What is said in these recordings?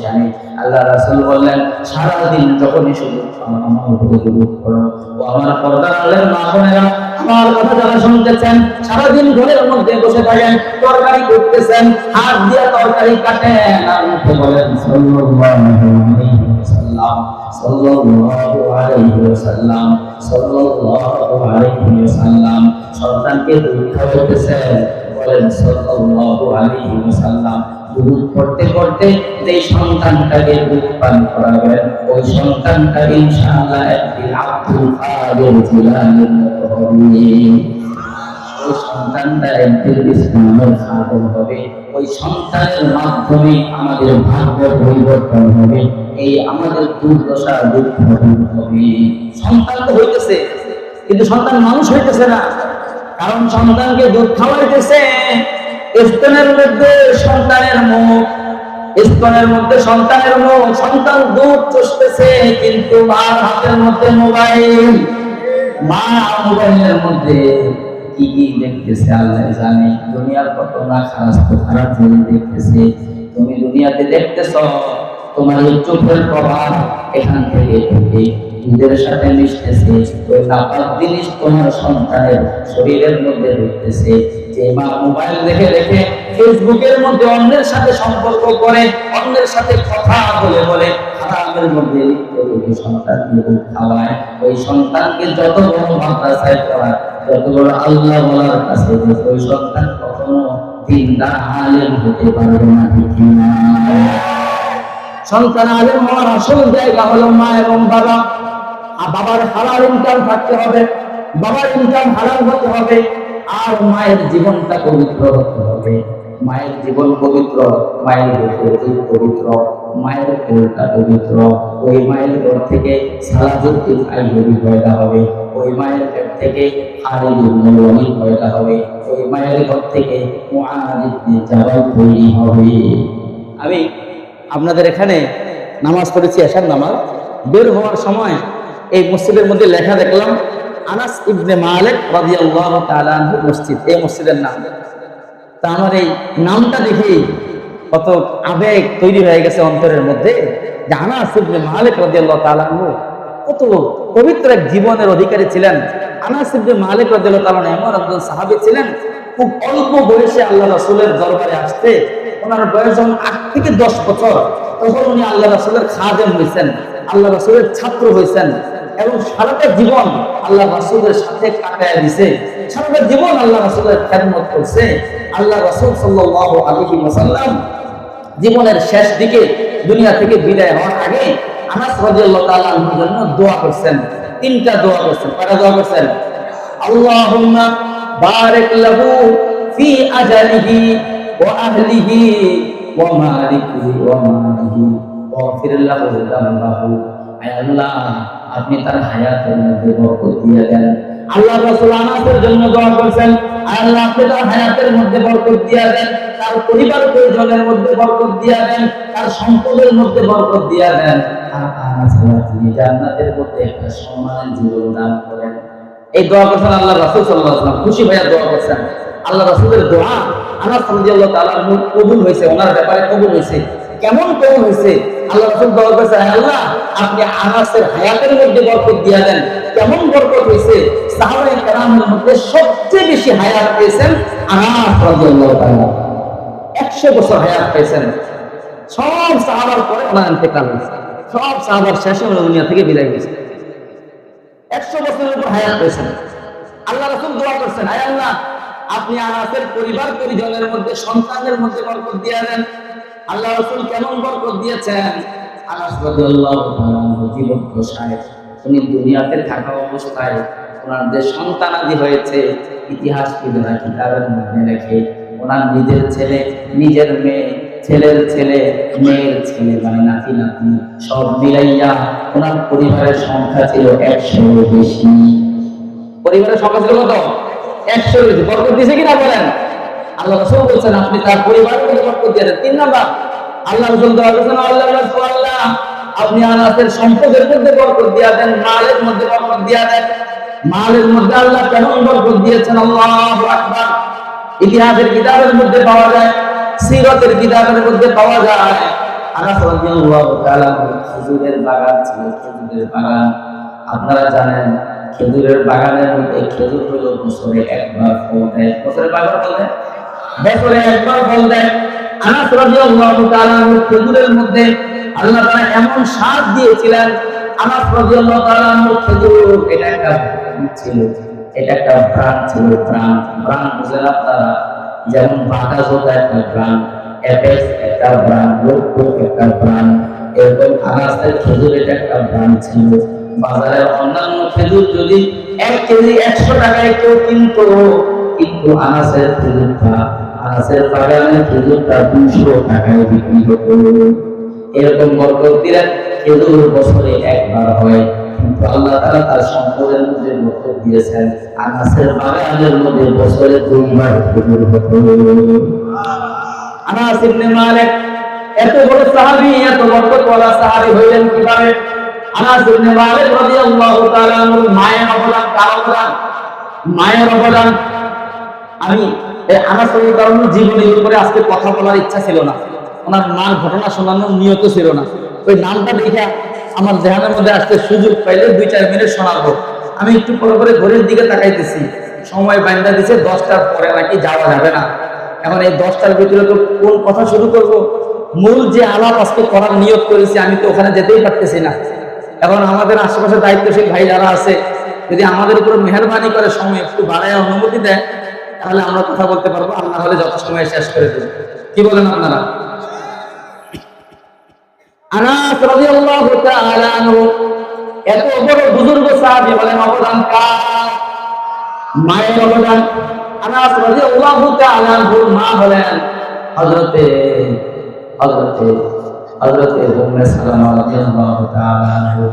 পেরেশানি। আল্লাহ রাসূল বললেন, সারাদিন যখনই শুধু আমার উপরে দুরূদ পড়ো। ও আমার পর্দার আলের মা বোনেরা, আমার কথা যারা শুনতেছেন, সারাদিন ঘরের মধ্যে বসে থাকেন, তরকারি করতেছেন, হাত দিয়ে তরকারি কাটেন আর মুখে বলেন সাল্লাল্লাহু আলাইহি ওয়াসাল্লাম, সাল্লাল্লাহু আলাইহি ওয়াসাল্লাম, সাল্লাল্লাহু আলাইহি ওয়াসাল্লাম। সন্তানকে দুধ খাওয়াতেছেন, বলেন সাল্লাল্লাহু আলাইহি ওয়াসাল্লাম। দুধ পড়তে পড়তে যে সন্তানটাকে দুধ পান করাবেন, ওই সন্তানটা ইনশাআল্লাহ একদিন আব্দুল কাদের জিলানীর মতো হবে। ওই সন্তানটা একদিন ইসলামের খাদেম হবে। ওই সন্তানের মাধ্যমে আমাদের ভাগ্য পরিবর্তন হবে, এই আমাদের দুর্দশা দুঃখ দূর হবে। সন্তান তো হইতেছে, কিন্তু সন্তান মানুষ হইতেছে না। কারণ সন্তানকে দুধ খাওয়াইতেছে, স্তনের মধ্যে সন্তানের মুখ, স্তনের মধ্যে সন্তানের মুখ, সন্তান দুধ চুষতেছে, কিন্তু মার হাতের মধ্যে মোবাইল। মা মোবাইলের মধ্যে কি কি দেখতেছে আল্লাহ জানে। দুনিয়ার কত না খারাপ জিনিস দেখতেছে। তুমি দুনিয়াতে দেখতেছ, তোমার এই চোখের প্রভাব এখান থেকে দুধের সাথে মিশতেছে, ওই নাপাক জিনিস তোমার সন্তানের শরীরের মধ্যে ঢুকতেছে। যে মা মোবাইল দেখে দেখে ফেসবুকের মধ্যে অন্যের সাথে সম্পর্ক করে, অন্যের সাথে কথা বলে বলে হারামের মধ্যে লিপ্ত হয়ে সন্তানকে দুধ খাওয়ায়, ওই সন্তানকে যত বড় মাদ্রাসায় পড়ায়, যত বড় আল্লাহ বলার কাছে, ওই সন্তান কখনো দিনদার আলেম হতে পারবে না। ঠিক না? সন্তান আলেম হওয়ার আসল জায়গা হলো মা এবং বাবা। আর বাবার হালাল ইনকাম থাকতে হবে, বাবার ইনকাম হালাল হতে হবে, আর মায়ের জীবনটা পবিত্র হতে হবে। মায়ের জীবন পবিত্র, মায়ের দুধ পবিত্র, মায়ের কোলটা পবিত্র। ওই মায়ের ঘর থেকে সালাহউদ্দিন আইয়ুবী পয়দা হবে, ওই মায়ের পেট থেকে খালিদ ইবনে ওয়ালিদ পয়দা হবে, ওই মায়ের ঘর থেকে মুআয ইবনে জাবাল তৈরি হবে। আমি আপনাদের এখানে নামাজ পড়েছি, এশার নামাজ। বের হওয়ার সময় এই মসজিদের মধ্যে লেখা দেখলাম, আনাস ইবনে মালিক রাদিয়াল্লাহু তাআলা আনহু মসজিদ, এই মসজিদের নাম। তা আমার এই নামটা দেখি কত আবেগ তৈরি হয়ে গেছে অন্তরের মধ্যে, যে আনাস ইবনে মালিক রাদিয়াল্লাহু তাআলা আনহু কত পবিত্র এক জীবনের অধিকারী ছিলেন। আনাস ইবনে মালিক রাদিয়াল্লাহু তাআলা এমন একজন সাহাবী ছিলেন, খুব অল্প বয়সে আল্লাহ রাসূলের দরবারে আসতে, ওনার বয়স যখন 8 থেকে 10 বছর, তখন উনি আল্লাহ রাসূলের খাদেম হয়েছেন, আল্লাহ রাসূলের ছাত্র হয়েছেন, এবং সারাটা জীবন আল্লাহ রাসূলের সাথে কাটায় দিয়েছে, সারাটা জীবন আল্লাহ রাসূলের খেদমত করছে। আল্লাহ রাসূল সাল্লাল্লাহু আলাইহি ওয়াসাল্লাম জীবনের শেষ দিকে দুনিয়া থেকে বিদায় হওয়ার আগে আনাস রাদিয়াল্লাহু তাআলা আনহুর জন্য দোয়া করছেন। 3টা দোয়া করছেন। কয়টা দোয়া করছেন? আল্লাহুম্মা বারিক লাহু ফি আজালিহি ওয়া আহলিহি ওয়া মালিহি ওয়া মালিহি ওয়াগফির লাহু যামবাহু। আয় আল্লাহ, আপনি তার হায়াতের মধ্যে বরকত দিয়ে দেন। আল্লাহ রাসূল আনাসের জন্য দোয়া করেছেন, আল্লাহ আপনি তার হায়াতের মধ্যে বরকত দিয়ে দেন, তার পরিবার পরিজনের মধ্যে বরকত দিয়ে দেন, তার সম্পদের মধ্যে বরকত দিয়ে দেন, আর আনাসকে আপনি জান্নাতের মধ্যে একটা সম্মানের জীবন দান করেন। এই দোয়া করেছেন আল্লাহ রাসূল সাল্লাল্লাহু আলাইহি ওয়াসাল্লাম, খুশি হয়ে দোয়া করেছেন। আল্লাহ রাসূলের দোয়া আনাস রাদিয়াল্লাহু তাআলা কবুল হয়েছে, ওনার ব্যাপারে কবুল হয়েছে। কেমন কবুল হয়েছে? আল্লাহ রাসূল দোয়া করেছেন, আল্লাহ আপনি আনাসের হায়াতের মধ্যে বরকত দিয়ে দেন। কেমন বরকত হয়েছে? সাহাবায়ে কেরামের মধ্যে সবচেয়ে বেশি হায়াত পেয়েছেন আনাস রাদিয়াল্লাহু তাআলা। 100 বছর হায়াত পেয়েছেন। সব সাহাবার পরে ওনার ইন্তেকাল হয়েছে, সব সাহাবার শেষে ওনার দুনিয়া থেকে বিদায় হয়েছে। 100 বছরের উপর হায়াত পেয়েছেন। আল্লাহ রাসূল দোয়া করছেন, আয় আল্লাহ আপনি আনাসের পরিবার পরিজনের মধ্যে, সন্তানের মধ্যে বরকত দিয়ে দেন। আল্লাহ রাসূল কেমন বরকত দিয়েছেন? আনাস রাদিয়াল্লাহু তাআলা জীবন দশায়, উনি দুনিয়াতে থাকা অবস্থায় ওনার যে সন্তানাদি হয়েছে, ইতিহাসবিদরা কিতাবের মধ্যে লেখে, ওনার নিজের ছেলে, নিজের মেয়ে, ছেলের ছেলে, মেয়ের ছেলে, মানে নাতি নাতনি সব মিলাইয়া ওনার পরিবারের সংখ্যা ছিল 100-এর বেশি। পরিবারের সংখ্যা ছিল কত? 100-এর বেশি। বরকত দিয়েছে কিনা বলেন? আল্লাহ রাসূল বলছেন আপনি তার পরিবারের মধ্যে বরকত দিয়ে দেন। 3 নাম্বার আল্লাহ রাসূল দোয়া করেছেন, আল্লাহ আপনি আনাসের সম্পদের মধ্যে বরকত দিয়ে দেন, মালের মধ্যে বরকত দিয়ে দেন। মালের মধ্যে আল্লাহ কেমন বরকত দিয়েছেন? আল্লাহু আকবার। ইতিহাসের কিতাবের মধ্যে পাওয়া যায়, সিরাতের কিতাবের মধ্যে পাওয়া যায়। আনাস রাদিয়াল্লাহু তাআলা খেজুরের বাগান ছিল, খেজুরের বাগান। আপনারা জানেন খেজুরের বাগানের মধ্যে খেজুর হলো বছরে একবার ফল দেয়। বছরে কয়বার ফল দেয়? বছরে একবার ফল দেয়। আনাস রাদিয়াল্লাহু তাআলা খেজুরের মধ্যে আল্লাহ তাআলা এমন স্বাদ দিয়েছিলেন, আনাস রাদিয়াল্লাহু তাআলা খেজুর এটা একটা ছিল, এটা একটা প্রাণ ছিল। প্রাণ বুঝেন আপনারা? যেমন বাতাস হতো একটা প্রাণ, অ্যাপেক্স একটা প্রাণ, লক্ষ্য একটা প্রাণ, এরকম আনাসের খেজুর এটা একটা প্রাণ ছিল। বাজারের অন্যান্য খেজুর যদি 1 কেজি 100 টাকায় কেউ কিনতো, কিন্তু আনাসের খেজুরটা, আনাসের বাগানের খেজুরটা 200 টাকায় বিক্রি হতো। এরকম বরকত দিলেন। খেজুর বছরে একবার হয়, কিন্তু আল্লাহ তাআলা তার সম্পদের মধ্যে বরকত দিয়েছেন। আনাসের বাগানের মধ্যে বছরে 2বার খেজুর হতো। আনাস ইবনে মালিক এত বড় সাহাবী, এত বরকতওয়ালা সাহাবী হইলেন কিভাবে? আনাস ইবনে মালিক রাদিয়াল্লাহু তাআলা আনহুর মায়ের অবদান, কার অবদান? মায়ের অবদান। আমি এই আনাস রাদিয়াল্লাহু আনহুর জীবনের উপরে আজকে কথা বলার ইচ্ছা ছিল না, ওনার মার ঘটনা শোনানোর নিয়ত ছিল না। ওই নামটা দেখে আমার জেহানের মধ্যে আসতে সুযোগ পাইলে 2-4 মিনিট শোনাবো। আমি একটু পরে পরে ঘড়ির দিকে তাকাইতেছি, সময় বাইন্দা দিছে 10টার পরে নাকি যাওয়া যাবে না। এখন এই 10টার ভিতরে তো কোন কথা শুরু করব? মূল যে আলাপ আজকে করার নিয়ত করেছি আমি তো ওখানে যেতেই পারতেছি না। এখন আমাদের আশেপাশে দায়িত্বশীল ভাই যারা আছে, যদি আমাদের উপর মেহরবানি করে সময় একটু বাড়ায় অনুমতি দেয়, তাহলে আমরা কথা বলতে পারবো, আর না হলে যত সময় শেষ করে দেব। কি বলেন আপনারা? আনাস রাদিয়াল্লাহু তাআলা আনহু এত বড় বুজুর্গ সাহাবী, বলেন অবদান কার? মায়ের অবদান। আনাস রাদিয়াল্লাহু তাআলা আনহুর মা হলেন হযরতে উম্মে সালামা রাদিয়াল্লাহু তাআলা আনহা,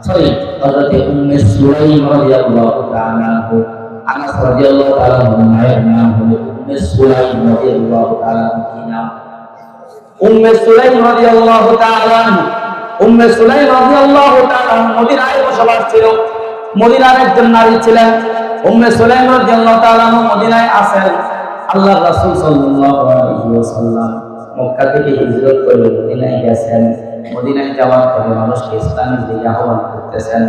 সরি হযরতে উম্মে সুলাইম রাদিয়াল্লাহু তাআলা আনহা। আনাস রাদিয়াল্লাহু তাআলা আনহুর মায়ের নাম হলো উম্মে সুলাইম রাদিয়াল্লাহু তাআলা আনহা। উম্মে সুলাইম রাদিয়াল্লাহু তাআলা আনহা, উম্মে সুলাইম রাদিয়াল্লাহু তাআলা মদিনায় বসবাস ছিল। মদিনার একজন নারী ছিলেন। উম্মে সুলাইম রাদিয়াল্লাহু তাআলা মদিনায় আছেন। আল্লাহর রাসূল সাল্লাল্লাহু আলাইহি ওয়াসাল্লাম মক্কা থেকে হিজরত করে মদিনায় গেছেন। মদিনায় যাওয়ার পরে মানুষকে ইসলামের দিকে আহ্বান করতেছেন।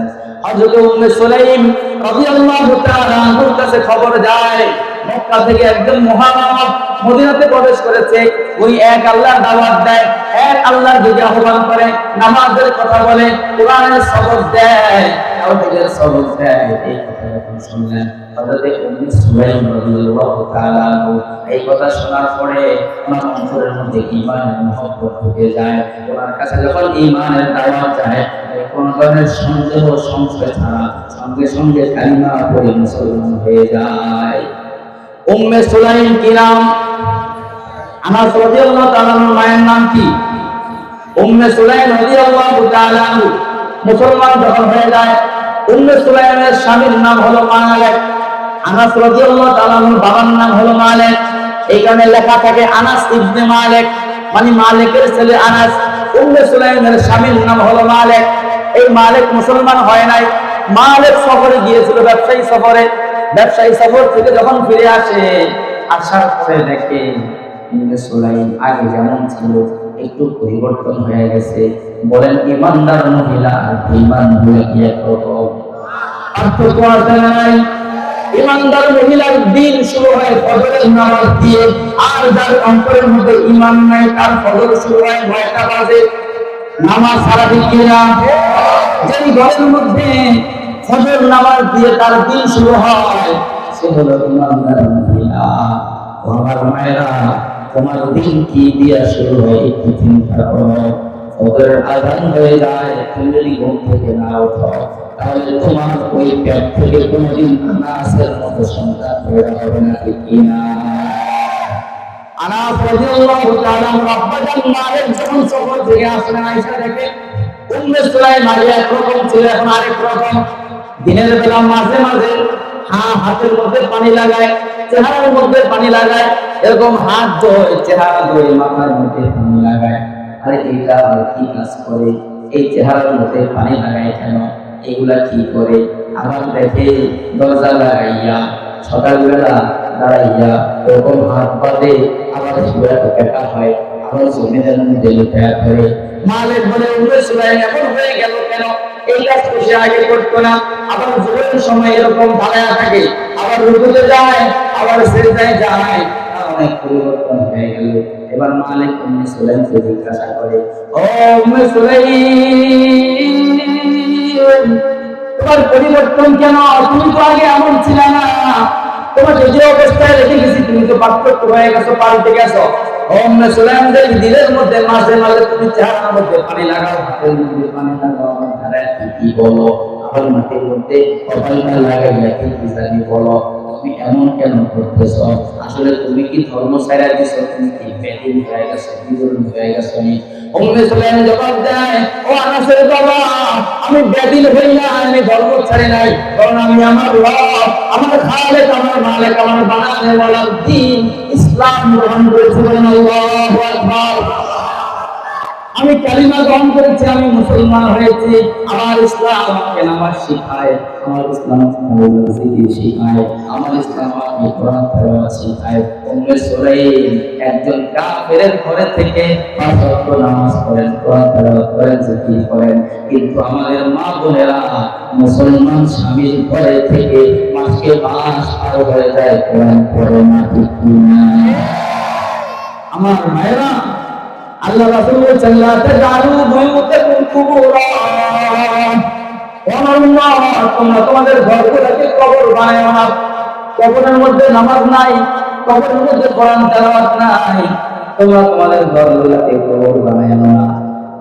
হযরত উম্মে সুলাইম রাদিয়াল্লাহু তাআলা আনহার কাছে খবর যায়, মক্কা থেকে একজন মুহাম্মদ মদিনাতে প্রবেশ করেছে। ওই এক আল্লাহর দাওয়াত দেয়, এক আল্লাহর দিকে আহ্বান করে, নামাজের কথা বলে, কোরআনের সবক দেয়, তাওহীদের সবক দেয়। এই কথা যখন শুনলেন হযরত উম্মে সুলাইম রাদিয়াল্লাহু তাআলা এই কথা শোনার পরে ওনার অন্তরের মধ্যে ঈমানের মহব্বত ঢুকে যায়। ওনার কাছে যখন ঈমানের দাওয়াত যায়, কোন ধরনের সন্দেহ সংশয় ছাড়া সঙ্গে সঙ্গে কালিমা পড়ে মুসলমান হয়ে যায়। উম্মে সুলাইম কি নাম? আনাস রাদিয়াল্লাহু তাআলা মায়ের নাম কি? উম্মে সুলাইম রাদিয়াল্লাহু তাআলা মুসলমান যখন হয়ে যায়, উম্মে সুলাইমের স্বামীর নাম হলো মালিক। আনাস রাদিয়াল্লাহু তাআলা বাবার নাম হলো মালিক। এইখানে লেখা থাকে আনাস ইবনে মালিক, মানে মালিকের ছেলে আনাস। উম্মে সুলাইমের স্বামীর নাম হলো মালিক। এই মালিক মুসলমান হয় নাই। মালিক সফরে গিয়েছিল, ব্যবসায়ী সফরে। ব্যবসায়ী সফর থেকে যখন ফিরে আসে, আসার পরে দেখে উম্মে সুলাইম আগে যেমন ছিল একটু পরিবর্তন হয়ে গেছে। বলেন ইমানদার মহিলা আর বেঈমান মহিলা কি একরকম? পার্থক্য আছে নাই? ইমানদার মহিলার দিন শুরু হয় ফজরের নামাজ দিয়ে, আর যার অন্তরের মধ্যে ঈমান নাই তার ফজর শুরু হয় 9টা বাজে। নামাজ সারা দিন কিনা? যেই ঘরের মধ্যে ফজর নামাজ দিয়ে তার দিন শুরু হয়, সে হলো ইমানদার মহিলা। ও আমার মায়েরা, তোমার দিন কি দিয়া শুরু হয় একটু চিন্তা করো। ফজরের আযান হয়ে যায়, তুমি যদি ঘুম থেকে না ওঠো, তাহলে তোমার ওই পেট থেকে কোনদিন আনাসের মতো সন্তান বের হবে না, ঠিক কিনা? আনাস রাদিয়াল্লাহু তাআলা আব্বাজান মালিক যখন সফর থেকে আসলেন, আয়েশা দেখে উম্মে সুলাইম আগে একরকম ছিল, এখন আরেক রকম। দিনের বেলা মাঝে মাঝে হাতের মধ্যে পানি লাগায়, চেহারার মধ্যে পানি লাগায়, এরকম হাত ধোয়, চেহারা ধোয়, মাথার মধ্যে পানি লাগায়। আরে এইটা কি কাজ করে? এই চেহারার মধ্যে পানি লাগায় কেন? এগুলা কি করে? আবার দেখে দরজা লাগাইয়া সকালবেলা দাঁড়াইয়া এরকম হাত পাতে, আবার শুয়ে দেখা হয়, আবার জমিনের মধ্যে লুকায়া ধরে। মালিক বলে উম্মে সুলাইম এমন হয়ে গেল কেন? এই কাজ তো সে আগে করতো না। আবার জোরের সময় এরকম দাঁড়ায় থাকে, আবার রুকুতে যায়, আবার সিজদায় যায়, অনেক পরিবর্তন হয়ে গেল। এবার মালিক উম্মে সুলাইমকে জিজ্ঞাসা করে, ও উম্মে সুলাইম, তোমার পরিবর্তন কেন? তুমি তো আগে এমন ছিলে না। তোমাকে যে অবস্থায় রেখে গেছি তুমি তো পার্থক্য হয়ে গেছো, পাল্টে গেছো। উম্মে সুলাইম দেখি দিলের মধ্যে মাঝে মাঝে তুমি চেহারার মধ্যে পানি লাগাও, হাতের মধ্যে পানি লাগাও, আমার ধারায় কি বলো, আবার মাটির মধ্যে কপালটা লাগাইয়া কি জানি বলো, তুমি এমন কেন করতেছ? আসলে তুমি কি ধর্ম ছাড়া দিছো? তুমি কি বেদিন হয়ে গেছো, বিবরণ হয়ে গেছো? উম্মে সুলাইম জবাব দেয়, ও আনাসের বাবা, আমি বেদিন হই না, আমি ধর্ম ছাড়ি নাই, কারণ আমি আমার রব, আমার খালেক, আমার মালিক, আমার বানানে ওয়ালা দ্বীন ইসলাম গ্রহণ করেছি। আল্লাহু আকবার। আমি কালিমা গ্রহণ করেছি, আমি মুসলমান হয়েছি। আমার ইসলাম আমাকে নামাজ শিখায়, আমার ইসলাম আমাকে জিকির শিখায়, আমার ইসলাম আমাকে কোরআন তেলাওয়াত শিখায়। উম্মে সুলাইম একজন কাফেরের ঘরে থেকে 5 ওয়াক্ত নামাজ পড়েন, কোরআন তেলাওয়াত করেন, জিকির করেন। কিন্তু আমাদের মা বোনেরা মুসলমান স্বামীর ঘরে থেকে মাসকে মাস পার হয়ে যায়, কোরআন পড়ে না, ঠিক না? আমার মায়েরা, আল্লাহ রাসূল বলেছেন, লা তাজালু বুয়ুতাকুম কুবুরা, তোমরা তোমাদের ঘরগুলোকে কবর বানায়ো না। কবরের মধ্যে নামাজ নাই, কবরের মধ্যে কোরআন তেলাওয়াত নাই, তোমরা তোমাদের ঘরগুলোকে কবর বানায়ো না,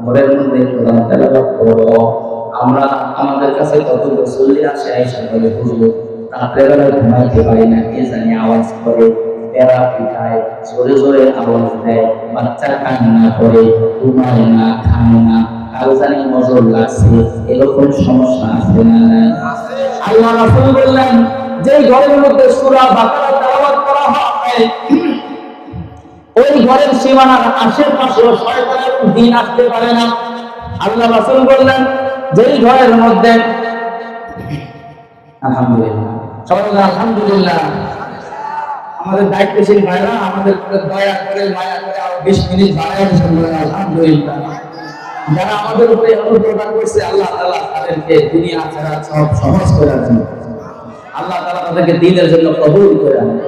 ঘরের মধ্যে কোরআন তেলাওয়াত করো। আমরা আমাদের কাছে কত মুসল্লি আসে, আয়েশা বলে, হুজুর রাতের বেলা ঘুমাইতে পারি না, কে জানি আওয়াজ করে, পেরা পিটায়, জোরে জোরে আওয়াজ দেয়, বাচ্চা কান্না করে, ঘুমায় না, খায় না, কারো জানি নজর লাগছে, এরকম সমস্যা আছে না? আল্লাহ রাসূল বললেন, যে ঘরের মধ্যে সূরা বাকারা তেলাওয়াত করা হয়, ওই ঘরের সীমানার আশেপাশে শয়তানের দিন আসতে পারে না। আল্লাহ রাসূল বললেন, যেই ঘরের মধ্যে, আলহামদুলিল্লাহ, সবাই বলেন আলহামদুলিল্লাহ। আমাদের দায়িত্বশীল ভাইরা আমাদের দয়া করে, মায়া করে আরো 20 মিনিট বাড়ায় দিয়েছেন, আলহামদুলিল্লাহ। যারা আমাদের উপরে অনুপ্রদান করছে, আল্লাহ তাআলা তাদেরকে দুনিয়া আখিরাত সব সহজ করে দেন। আল্লাহ তাআলা তাদেরকে দ্বীনের জন্য কবুল করে নেন।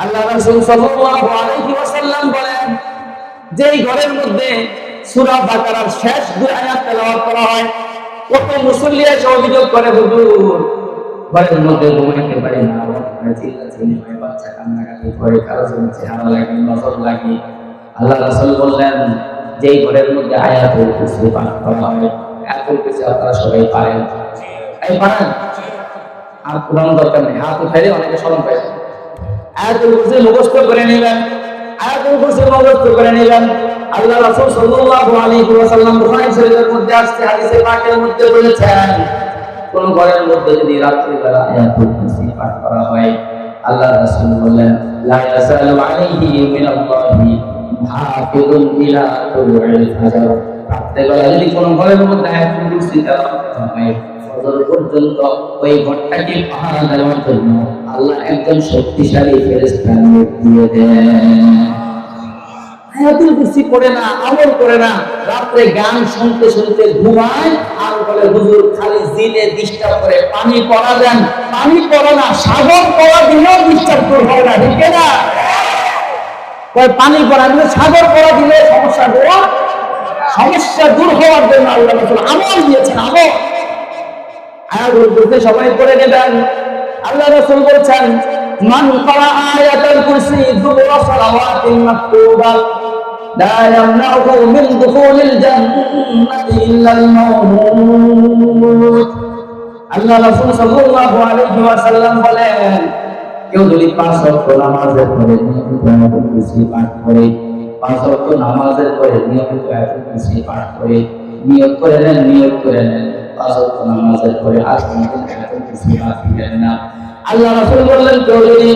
আল্লাহ রাসূল সাল্লাল্লাহু আলাইহি ওয়াসাল্লাম বলেন, যেই ঘরের মধ্যে সূরা বাকারার শেষ 2 আয়াত তেলাওয়াত করা হয়, কত মুসল্লি এসে অভিযোগ করে, হুজুর ঘরের মধ্যে ঘুমাইতে পারি না, চিল্লাচিল্লি হয়, বাচ্চা কান্নাকাটি করে, কারো জন্য চেহারা লাগে, নজর লাগে। আল্লাহ রাসূল বললেন, যেই ঘরের মধ্যে আয়াতুল কুরসি পাঠ করা হয়, আয়াতুল কুরসি আপনারা সবাই পারেন, এই পারেন, আর কোরআন দরকার নেই, হাত উঠাইলে অনেকে শরম পায়। আয়াতুল কুরসি মুখস্থ করে নেবেন, আয়াতুল কুরসি মুখস্থ করে নেবেন। আল্লাহ রাসূল সাল্লাল্লাহু আলাইহি ওয়াসাল্লাম বুখারী শরীফের মধ্যে আসছে, হাদিসে পাকের মধ্যে বলেছেন, কোন ঘরের মধ্যে যদি রাত্রি বেলা আয়াতুল কুরসি পাঠ করা হয়, আল্লাহ রাসূল বললেন, লা ইয়াসালু আলাইহি মিনাল্লাহি হাফিজুন ইলা তুলুইল ফাজর। রাত্রি বেলা যদি কোন ঘরের মধ্যে আয়াতুল কুরসি তেলাওয়াত করা হয়, ফজর পর্যন্ত ওই ঘরটাকে পাহারা দেওয়ার জন্য আল্লাহ একজন শক্তিশালী ফেরেশতা নিয়োগ দিয়ে দেন। আয়াতুল কুরসি পড়ে না, আমল করে না, রাতে গান শুনতে শুনতে ঘুমায়, আর বলে হুজুর খালি জিনে ডিস্টার্ব করে, পানি পড়া দেন। পানি পড়ে না, সাগর পড়া দিলেও ডিস্টার্ব দূর হয় না, ঠিক না? পানি পড়া দিলে, সাগর পড়া দিলে সমস্যা দূর হওয়ার জন্য আল্লাহ রাসূল আমল দিয়েছেন, আমল। আয়াতুল কুরসি সবাই পড়ে নেবেন। আল্লাহ রাসূল বলছেন, মান ক্বারা আয়াতুল কুরসি দুবুরা সালাওয়াতিল মাকতুবা লা ইয়ামনাউহু মিন দুখুলিল জান্নাতি ইল্লাল মাউত। আল্লাহ রাসূল সাল্লাল্লাহু আলাইহি ওয়াসাল্লাম বলেন, কেউ যদি 5 ওয়াক্ত নামাজের পরে নিয়মিত আয়াতুল কুরসি পাঠ করে, 5 ওয়াক্ত নামাজের পরে নিয়মিত আয়াতুল কুরসি পাঠ করে, নিয়ত করে নেন, 5 ওয়াক্ত নামাজের পরে আর কোনোদিন আয়াতুল কুরসি পাঠ দিবেন না। আল্লাহ রাসূল বললেন, কেউ যদি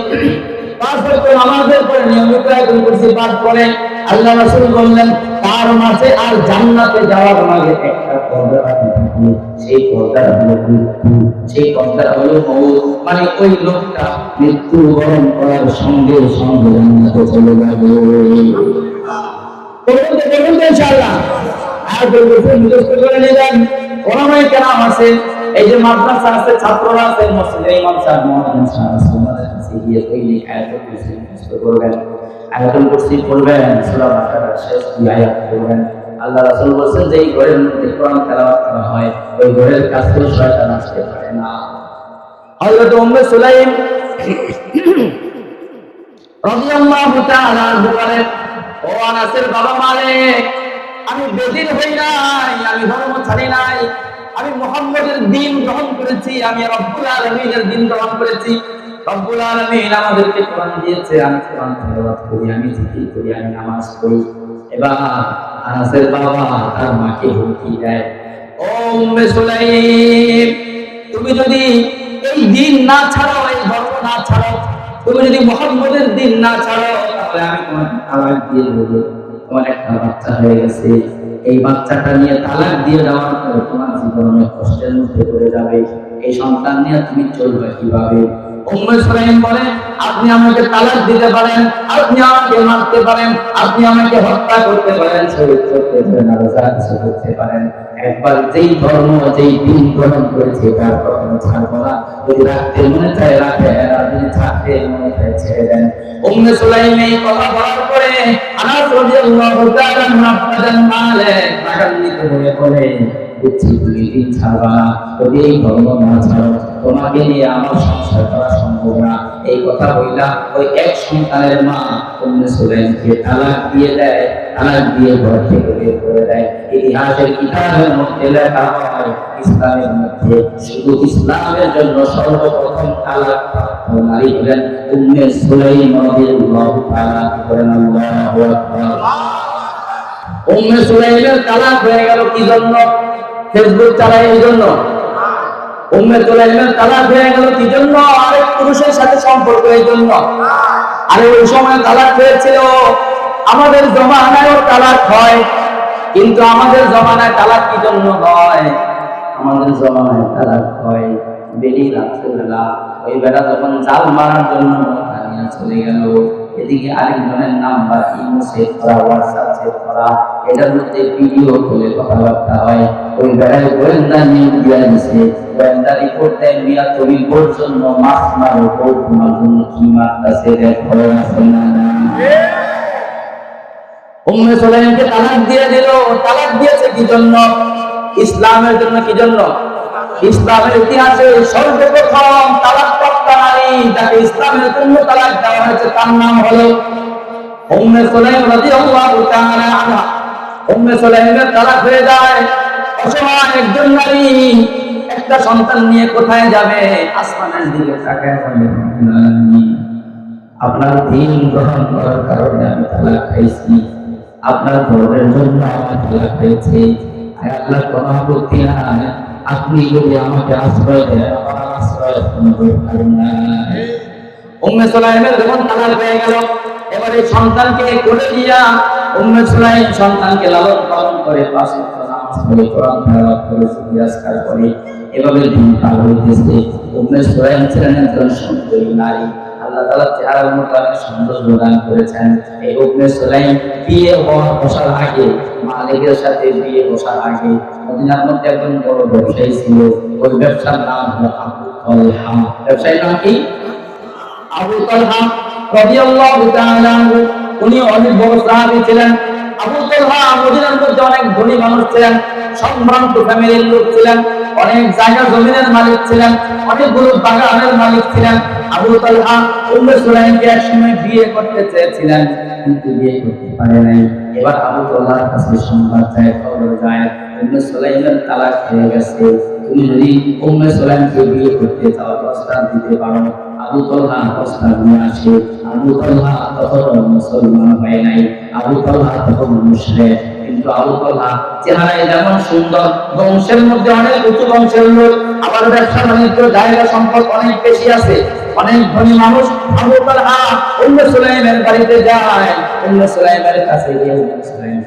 5 ওয়াক্ত নামাজের পরে নিয়মিত আয়াতুল কুরসি পাঠ করে, আল্লাহ রাসূল বললেন, তার মাঝে আর জান্নাতে যাওয়ার মাঝে একটা পর্দা থাকে, সেই পর্দাটা হলো মৃত্যু, সেই পর্দাটা হলো মৌত। মানে ওই লোকটা মৃত্যু বরণ করার সঙ্গে সঙ্গে জান্নাতে চলে যাবে। ইনশাআল্লাহ। আর বলতে মুখস্থ করে নিলেন, ওলামায়ে কেরাম আছে, এই যে মাদ্রাসা আছে, ছাত্ররা আছে, মসজিদে ইমাম সাহেব মুয়াজ্জিন সাহেব আছে, ওনাদের কাছে গিয়ে ওই আয়াতুল কুরসি মুখস্থ করবেন, আয়াতুল কুরসি পড়বেন, সূরা বাকারার শেষ দুই আয়াত পড়বেন। আল্লাহ রাসূল বলেন যে এই ঘরের মধ্যে কোরআন তেলাওয়াত করা হয়, ওই ঘরের কাছে শয়তান আসতে পারে না। হযরত উম্মে সুলাইম রাদিয়াল্লাহু তাআলা আনহা বলেন, ও আনাসের বাবা মালিক, আমি বেদিন হই নাই, আমি ধর্ম ছাড়ি নাই, আমি মুহাম্মদের দ্বীন গ্রহণ করেছি, আমি রব্বুল আলামিনের দ্বীন গ্রহণ করেছি। রব্বুল আলামিন আমাদেরকে কোরআন দিয়েছে, আমি কোরআন তেলাওয়াত করি, আমি জিকির করি, আমি নামাজ পড়ি। এবার আনাসের বাবা তার মাকে হুমকি দেয়, ও উম্মে সুলাইম, তুমি যদি এই দ্বীন না ছাড়ো, এই ধর্ম না ছাড়ো, তুমি যদি মুহাম্মদের দ্বীন না ছাড়ো, তাহলে আমি তোমাকে তালাক দিয়ে দেবো। তোমার একটা বাচ্চা হয়ে গেছে, এই বাচ্চাটা নিয়ে তালাক দিয়ে দেওয়ার পরে তোমার জীবন অনেক কষ্টের মধ্যে পড়ে যাবে, এই সন্তান নিয়ে তুমি চলবে কিভাবে? উম্মে সুলাইম বলে, আপনি আমাকে তালাক দিতে পারেন, আপনি আমাকে মারতে পারেন, আপনি আমাকে হত্যা করতে পারেন, শহীদ করতে পারেন, আর যা কিছু করতে পারেন, একবার যেই ধর্ম যেই দ্বীন গ্রহণ করেছে তার কখনো ছাড়বো না। যদি রাখতে মনে চায় রাখেন, আর যদি ছাড়তে মনে চায় ছেড়ে দেন। উম্মে সুলাইম এই কথা বলার পরে আনাস রাদিয়াল্লাহু তাআলা আপনাদের মালিক রাগান্বিত হয়ে বলে, বুঝছি তুমি দ্বীন ছাড়বা না, যদি এই ধর্ম না ছাড়ো তোমাকে নিয়ে আমার সংসার করা সম্ভব না। এই কথা বইলা ওই এক সন্তানের মা উম্মে সুলাইমকে তালাক দিয়ে দেয়, তালাক দিয়ে ঘর থেকে বের করে দেয়। ইতিহাসের কিতাবের মধ্যে লেখা হয়, ইসলামের মধ্যে শুধু ইসলামের জন্য সর্বপ্রথম তালাক প্রাপ্ত নারী হলেন উম্মে সুলাইম রাদিয়াল্লাহু তাআলা। আল্লাহু আকবার। উম্মে সুলাইমের তালাক হয়ে গেল কি জন্য? ফেসবুক চালায় এই জন্য। উম্মে সুলাইমের তালাক হয়ে গেল কি জন্য? আরেক পুরুষের সাথে সম্পর্ক এই জন্য। আরে ওই সময় তালাক হয়েছিল, আমাদের জমানায়ও তালাক হয়, কিন্তু আমাদের জমানায় তালাক কি জন্য হয়? আমাদের জমানায় তালাক হয় বেলি রাত্রেবেলা, ওই বেলা যখন জাল মারার জন্য নিয়ে চলে গেল, এদিকে আরেকজনের নাম্বার ইমো সেভ করা, হোয়াটসঅ্যাপ সেভ করা, এটার মধ্যে ভিডিও করে কথাবার্তা হয়। ওই বেড়ায় গোয়েন্দা নিয়োগ দেওয়া দিছে, গোয়েন্দা রিপোর্ট দেয়, মিয়া তুমি কোর জন্য মাছ মারো, কোর তোমার জন্য কি মারতাছে দেখো না। উম্মে সুলাইমকে তালাক দিয়ে দিল। তালাক দিয়েছে কি জন্য? ইসলামের জন্য। কি জন্য? ইসলামের ইতিহাসে সর্বপ্রথম তালাক প্রাপ্ত নারী যাকে ইসলামের জন্য তালাক দেওয়া হয়েছে তার নাম হলো উম্মে সুলাইম রাদিয়াল্লাহু তাআলা আনহা। উম্মে সুলাইমের তালাক হয়ে যায়। অসহায় একজন নারী একটা সন্তান নিয়ে কোথায় যাবে? আসমানের দিকে তাকায় বলে, আপনার দ্বীন গ্রহণ করার কারণে আমি তালাক খাইছি, আপনার ধর্মের জন্য আমার তালাক হয়েছে, আল্লাহ কোনো আপত্তি নাই, আপনি যদি আমাকে আশ্রয় দেন, আমার আশ্রয় কোনো দরকার নাই। উম্মে সুলাইমের যখন তালাক হয়ে গেল, এবারে সন্তানকে কোলে দিয়া উম্মে সুলাইম সন্তানকে লালন পালন করে, পাঁচ ওয়াক্ত নামাজ পড়ে, কোরআন তেলাওয়াত করে, জিকির আজকার করে, এভাবে দিন পার হইতেছে। উম্মে সুলাইম ছিলেন একজন সুন্দরী নারী, আল্লাহ তাআলা চেহারার মধ্যে অনেক সৌন্দর্য দান করেছেন। এই উম্মে সুলাইম বিয়ে বসার আগে, মালিকের সাথে বিয়ে বসার আগে মদিনার মধ্যে একজন বড় ব্যবসায়ী ছিল, ওই ব্যবসার নাম হলো আবু তালহা। ব্যবসায়ীর নাম কি? আবু তালহা রাদিয়াল্লাহু তাআলা আনহু। উনি অনেক বড় সাহাবী ছিলেন। আবু তালহা মদিনার মধ্যে অনেক ধনী মানুষ ছিলেন, সম্ভ্রান্ত ফ্যামিলির লোক ছিলেন, অনেক জায়গা জমিনের মালিক ছিলেন, অনেকগুলো বাগানের মালিক ছিলেন। আবু তালহা উম্মে সুলাইমকে একসময় বিয়ে করতে চেয়েছিলেন, কিন্তু বিয়ে করতে পারে নাই। এবার আবু তালহার কাছে সংবাদ যায়, খবর যায়, উম্মে সুলাইমের তালাক হয়ে গেছে, তুমি যদি উম্মে সুলাইমকে বিয়ে করতে চাও প্রস্তাব দিতে পারো। আবু তালহা প্রস্তাব নিয়ে আসে। আবু তালহা তখন মুসলমান হয় নাই, আবু তালহা তখন মুশরিক। কিন্তু আবু তালহা চেহারায় যেমন সুন্দর, বংশের মধ্যে অনেক উঁচু বংশের লোক, আবার ব্যবসা বাণিজ্য জায়গা সম্পদ অনেক বেশি আছে, অনেক ধনী মানুষ। আবু তালহা উম্মে সুলাইমের বাড়িতে যায়, উম্মে সুলাইমের কাছে গিয়ে উম্মে সুলাইম